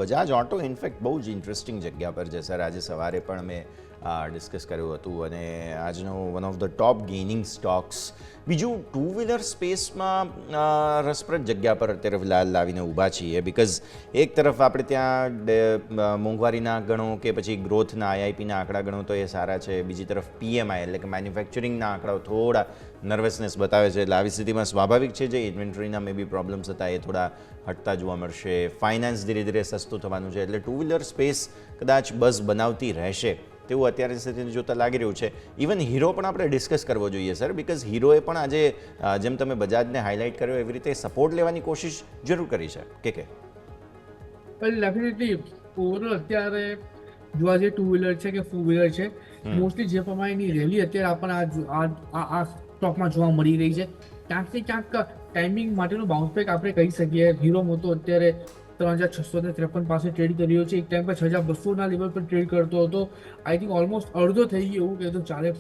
Bajaj auto in fact બહુ જ interesting જગ્યા પર છે સર. આજે સવારે પણ મેં ડિસ્કસ કર્યું હતું અને આજનો one of the top gaining stocks. બીજું ટુ વ્હીલર સ્પેસમાં રસપ્રદ જગ્યા પર અત્યારે ફિલહાલ લાવીને ઊભા છીએ, બિકોઝ એક તરફ આપણે ત્યાં મોંઘવારીના ગણો કે પછી ગ્રોથના આઈઆઈપીના આંકડા ગણો તો એ સારા છે, બીજી તરફ પીએમઆઈ એટલે કે મેન્યુફેક્ચરિંગના આંકડાઓ થોડા નર્વસનેસ બતાવે છે. એટલે આવી સ્થિતિમાં સ્વાભાવિક છે જે ઇન્વેન્ટરીના મે બી પ્રોબ્લેમ્સ હતા એ થોડા હટતા જોવા મળશે. ફાઇનાન્સ ધીરે ધીરે સસ્તું થવાનું છે, એટલે ટુ વ્હીલર સ્પેસ કદાચ બઝ બનાવતી રહેશે તેવું અત્યારે સ્થિતિને જોતાં લાગી રહ્યું છે. ઇવન હીરો પણ આપણે ડિસ્કસ કરવો જોઈએ સર, બિકોઝ હીરોએ પણ આજે જેમ તમે બજાજને હાઇલાઇટ કર્યો એવી રીતે સપોર્ટ લેવાની કોશિશ જરૂર કરી છે કે ડેફિનેટલી ઓવરઓલ અત્યારે જોવા જઈએ ટુ વ્હીલર છે કે ફોર વ્હીલર છે, મોસ્ટલી જે પ્રમાણેની રેલી અત્યારે આપણને આ સ્ટોકમાં જોવા મળી રહી છે, ક્યાંક ને ક્યાંક ટાઈમિંગ માટેનો બાઉન્સબેક આપણે કહી શકીએ. હીરો મોટો અત્યારે 3653 પાસે ટ્રેડ કરી રહ્યો છે. એક ટાઈમ પર 6200ના લેવલ પર ટ્રેડ કરતો હતો. આઈ થિંક ઓલમોસ્ટ અડધો થઈ ગયો એવું કહેતો ચાલે.